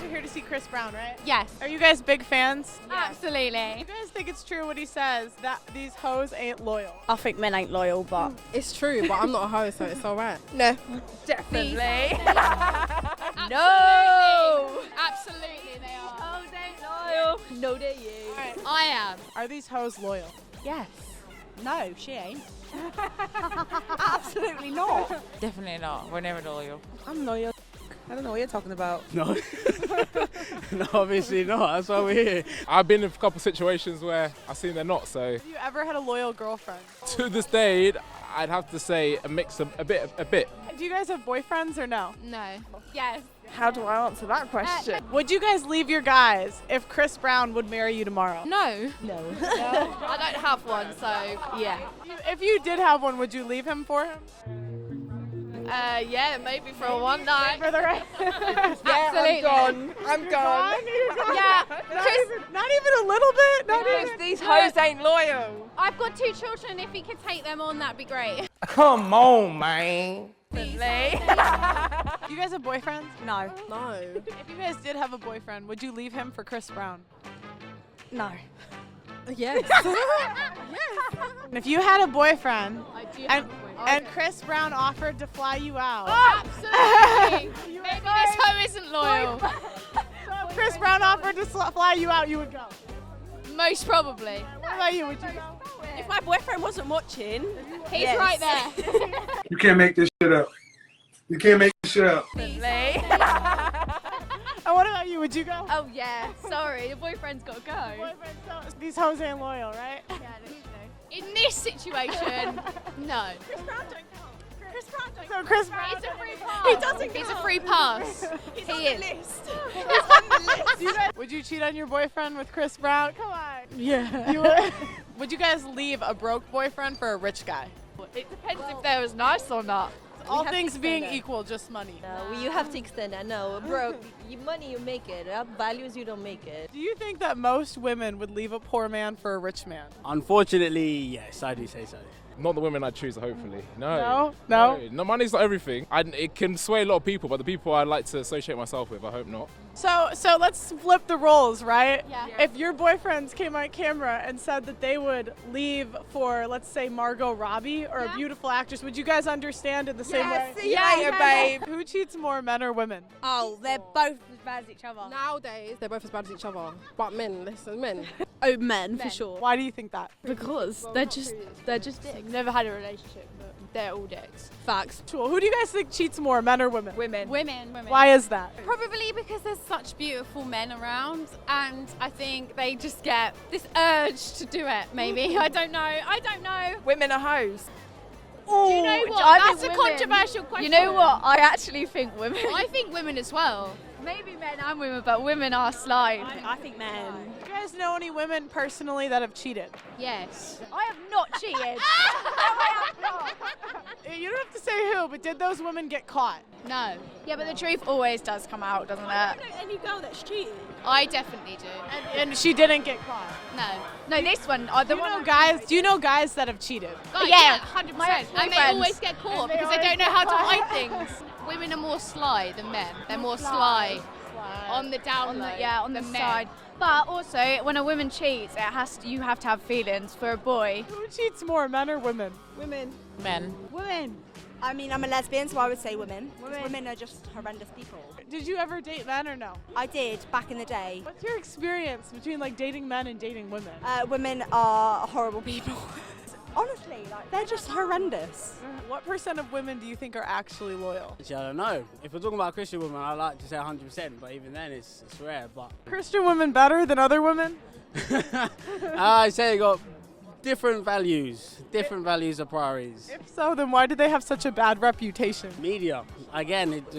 are here to see Chris Brown, right? Yes. Are you guys big fans? Yes. Absolutely. Do you guys think it's true what he says, that these hoes ain't loyal? I think men ain't loyal, but it's true, but I'm not a hoe, so it's alright. no. Definitely. No! Absolutely they are. Hoes ain't loyal. No, they ain't. All right. I am. Are these hoes loyal? Yes. No, she ain't. Absolutely not. Definitely not. We're never loyal. I'm loyal. I don't know what you're talking about. No. No, obviously not. That's why we're here. I've been in a couple situations where I've seen they're not, so. Have you ever had a loyal girlfriend? To this day, I'd have to say a mix of a bit. Do you guys have boyfriends or no? No. Yes. How do I answer that question? Would you guys leave your guys if Chris Brown would marry you tomorrow? No. No. I don't have one, so yeah. If you did have one, would you leave him for him? Yeah, maybe for one night. For the rest? Absolutely. I'm gone. Yeah. Not even a little bit? Not even. These hoes ain't loyal. I've got 2 children. If he could take them on, that'd be great. Come on, man. You guys have boyfriends? No. No. If you guys did have a boyfriend, would you leave him for Chris Brown? No. Yes. If you had a boyfriend I do have a boyfriend. and Chris Brown offered to fly you out, Absolutely. Maybe this hoe isn't loyal. so if Chris Brown offered to fly you out, you would go. Most probably. What about you? Would you go? If my boyfriend wasn't watching, He's yes. right there. You can't make this shit up. You can't make this shit up. And what about you? Would you go? Oh yeah. Sorry, your boyfriend's got to go. Boyfriend, so these hoes ain't loyal, right? In this situation, no. So Chris Brown. It's a free pass. He doesn't It's a count. free pass. he's He on is. the list. Would you cheat on your boyfriend with Chris Brown? Come on. Yeah. You would? Would you guys leave a broke boyfriend for a rich guy? It depends if they was nice or not. All have to things being extend it. equal, just money. No, you have to extend that. No, bro, money you make it. Values you don't make it. Do you think that most women would leave a poor man for a rich man? Unfortunately, yes, I do say so. Not the women I choose, hopefully. No? No, money's not everything. It can sway a lot of people, but the people I like to associate myself with, I hope not. So let's flip the roles, right? Yeah. If your boyfriends came on camera and said that they would leave for, let's say, Margot Robbie or a beautiful actress, would you guys understand in the same way? See you later, babe. Who cheats more, men or women? Oh, they're both as bad as each other. Nowadays, they're both as bad as each other. But men, listen, men. Oh, men, for sure. Why do you think that? Because they're just dicks. Never had a relationship, but they're all dicks. Facts. Cool. Who do you guys think cheats more, men or women? Women. Women. Why is that? Probably because there's such beautiful men around, and I think they just get this urge to do it. Maybe I don't know. Women are hoes. Do you know what? I That's a think women- controversial question. You know what? I actually think women. I think women as well. Maybe men and women, but women are slide. I think men. Do you guys know any women personally that have cheated? Yes. I have not cheated. You don't have to say who, but did those women get caught? No. Yeah, but the truth always does come out, doesn't it? know any girl that's cheated. I definitely do. And she didn't get caught. No. No, this one. Do you know guys that have cheated? Guys, Yeah, 100%. my And they friends. always get caught And they because they always don't know how to get hide caught. things. Women are more sly than men. They're more sly on the down low. on the than men. side. But also, when a woman cheats, you have to have feelings. For a boy, Who cheats more, men or women? Women. Men. Women. I mean, I'm a lesbian, so I would say women. Women are just horrendous people. Did you ever date men or no? I did back in the day. What's your experience between like dating men and dating women? Women are horrible people. Honestly, like they're just horrendous. What % of women do you think are actually loyal? Actually, I don't know. If we're talking about Christian women, I like to say 100%, but even then it's rare. But Christian women better than other women? I say they got different values of priorities. If so, then why do they have such a bad reputation? Media, again. You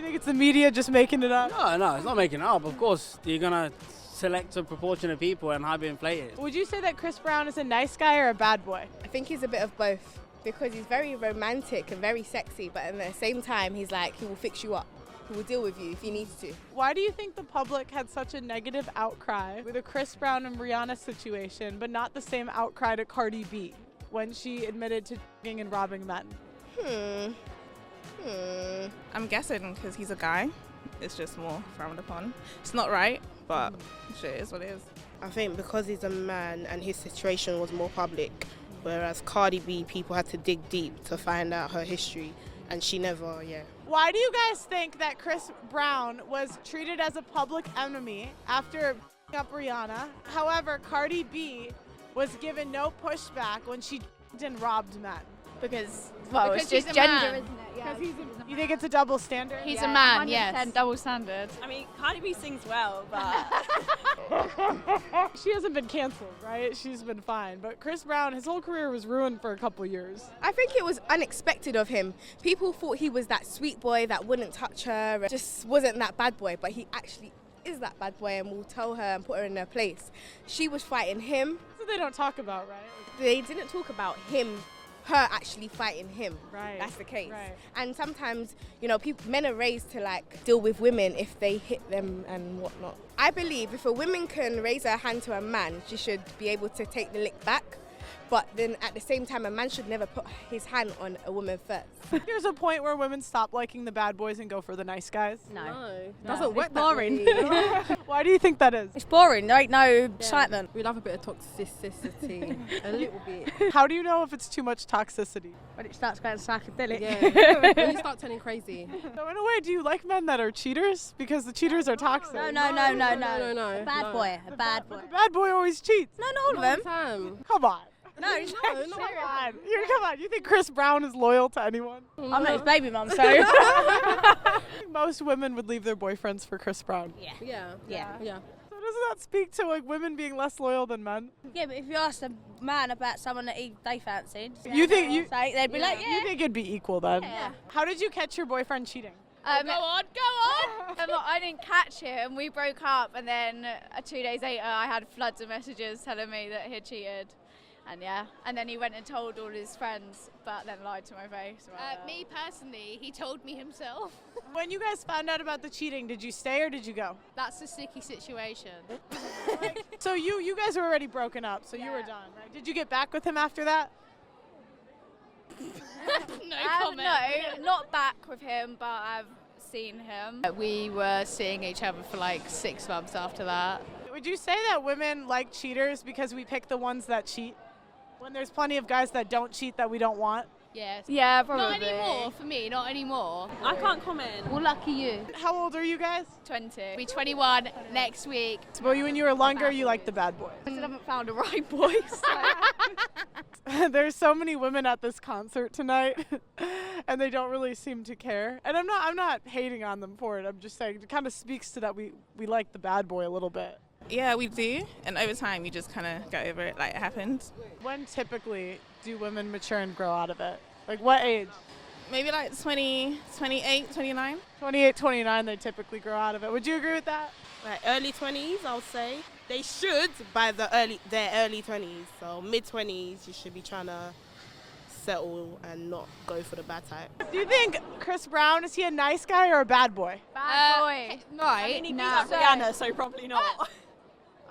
think it's the media just making it up? No, it's not making it up. Of course, you're gonna select a proportion of people and hyperinflate it. Would you say that Chris Brown is a nice guy or a bad boy? I think he's a bit of both because he's very romantic and very sexy, but at the same time, he's like, he will fix you up. He will deal with you if he needs to. Why do you think the public had such a negative outcry with the Chris Brown and Rihanna situation, but not the same outcry to Cardi B when she admitted to and robbing men? I'm guessing because he's a guy. it's just more frowned upon. It's not right, but shit is what it is. I think because he's a man and his situation was more public, whereas Cardi B, people had to dig deep to find out her history, and she never, Why do you guys think that Chris Brown was treated as a public enemy after up Rihanna? However, Cardi B was given no pushback when she and robbed men. Because Because it's just he's a gender, man. isn't it? Yeah. You think it's a double standard? He's a man, 100% yes. double standard. I mean, Cardi B sings well, but She hasn't been canceled, right? She's been fine. But Chris Brown, his whole career was ruined for a couple years. I think it was unexpected of him. People thought he was that sweet boy that wouldn't touch her, and just wasn't that bad boy, but he actually is that bad boy and will tell her and put her in her place. She was fighting him. So they don't talk about, right? They didn't talk about him, her actually fighting him. Right. That's the case. Right. And sometimes, men are raised to deal with women if they hit them and whatnot. I believe if a woman can raise her hand to a man, she should be able to take the lick back. But then at the same time, a man should never put his hand on a woman first. There's a point where women stop liking the bad boys and go for the nice guys. no. Doesn't work It's boring. Why do you think that is? It's boring. There ain't no excitement. We love a bit of toxicity, a little bit. How do you know if it's too much toxicity? When it starts going psychedelic. Yeah, when you start turning crazy. So in a way, do you like men that are cheaters? Because the cheaters are toxic. No. No. A bad boy. A bad boy. The bad boy always cheats. No, not all of them. Time. Come on. No, Come on. Come on. You think Chris Brown is loyal to anyone? I'm not his baby mum, so. I think most women would leave their boyfriends for Chris Brown. Yeah. Yeah. So doesn't that speak to women being less loyal than men? Yeah, but if you asked a man about someone that they fancied, You think you? they'd be like, yeah. You think it'd be equal then? Yeah. How did you catch your boyfriend cheating? Go on. I didn't catch him. We broke up, and then 2 days later, I had floods of messages telling me that he'd cheated. And then he went and told all his friends, but then lied to my face. Me personally, he told me himself. When you guys found out about the cheating, did you stay or did you go? That's a sticky situation. So you guys were already broken up, so you were done, right? Did you get back with him after that? No comment. No, not back with him, but I've seen him. We were seeing each other for like 6 months after that. Would you say that women like cheaters because we pick the ones that cheat? When there's plenty of guys that don't cheat that we don't want? Yes. Yeah, probably. Not anymore, for me, not anymore. I can't comment. Well, lucky you. How old are you guys? 20. I'll be 21 next week. Well, when you were younger, you liked the bad boys. I still haven't found a right boy. There's so many women at this concert tonight, and they don't really seem to care. And I'm not hating on them for it. I'm just saying it kind of speaks to that we like the bad boy a little bit. Yeah, we do. And over time, you just kind of get over it like it happened. When typically do women mature and grow out of it? Like what age? Maybe like 20, 28, 29. 28, 29, they typically grow out of it. Would you agree with that? Like early 20s, I'll say. They should by their early 20s. So mid-20s, you should be trying to settle and not go for the bad type. Do you think Chris Brown, is he a nice guy or a bad boy? Bad boy. Right. I mean, he beat up Rihanna, so probably not.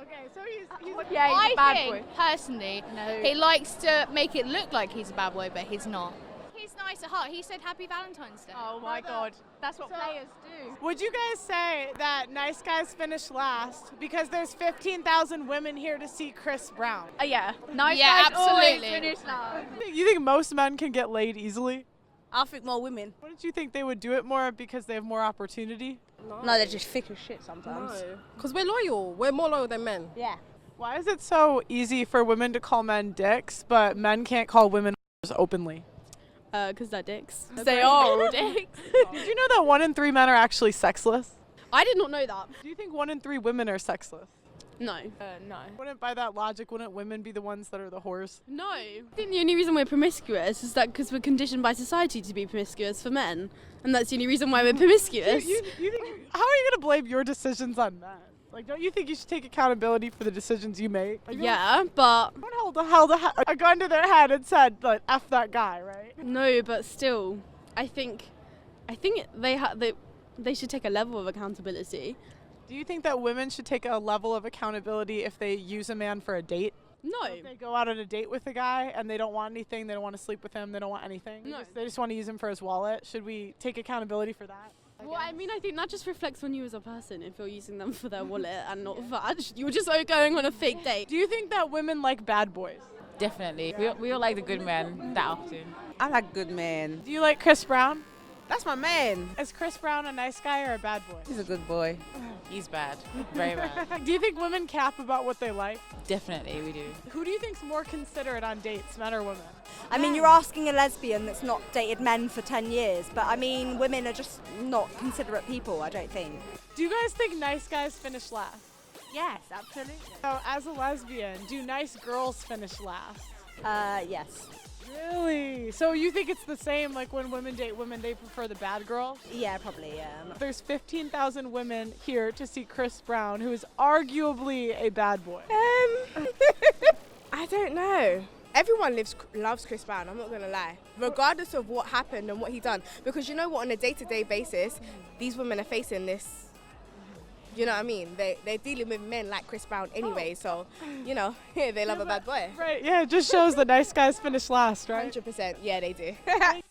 Okay, so he's Yeah, he's I a bad think, boy. personally, he likes to make it look like he's a bad boy, but he's not. He's nice at heart. He said Happy Valentine's Day. Oh my God. That's what players do. Would you guys say that nice guys finish last because there's 15,000 women here to see Chris Brown? Yeah. Nice Yeah, guys always absolutely. finish last. You think most men can get laid easily? I think more women. Wouldn't you think they would do it more because they have more opportunity? No, they're just thick as shit sometimes. Because we're loyal. We're more loyal than men. Yeah. Why is it so easy for women to call men dicks, but men can't call women openly? Because they're dicks. They are dicks. Did you know that 1 in 3 men are actually sexless? I did not know that. Do you think 1 in 3 women are sexless? No. No. Wouldn't, by that logic, wouldn't women be the ones that are the whores? No. I think the only reason we're promiscuous is that because we're conditioned by society to be promiscuous for men. And that's the only reason why we're promiscuous. You think, how are you going to blame your decisions on men? Like, don't you think you should take accountability for the decisions you make? Like, Yeah, but someone held a gun to their head and said, like, F that guy, right? no, but still, I think they should take a level of accountability. Do you think that women should take a level of accountability if they use a man for a date? No. If they go out on a date with a guy and they don't want anything, they don't want to sleep with him, they don't want anything. No. They just want to use him for his wallet. Should we take accountability for that? Well, I mean, I think that just reflects on you as a person if you're using them for their wallet and not for you're just going on a fake date. Do you think that women like bad boys? Definitely. We all like the good man that often. I like good men. Do you like Chris Brown? That's my man. Is Chris Brown a nice guy or a bad boy? He's a good boy. He's bad. Very bad. Do you think women cap about what they like? Definitely, we do. Who do you think's more considerate on dates, men or women? I mean, you're asking a lesbian that's not dated men for 10 years, but I mean, women are just not considerate people, I don't think. Do you guys think nice guys finish last? Yes, absolutely. So, as a lesbian, do nice girls finish last? Yes. Really? So you think it's the same, like when women date women, they prefer the bad girls? Yeah, probably, yeah. There's 15,000 women here to see Chris Brown, who is arguably a bad boy. I don't know. Everyone loves Chris Brown, I'm not going to lie, regardless of what happened and what he done. Because you know what, on a day-to-day basis, these women are facing this. You know what I mean? They're dealing with men like Chris Brown anyway, so, you know, they love a bad boy. Right, yeah, it just shows that nice guys finish last, right? 100%, yeah, they do.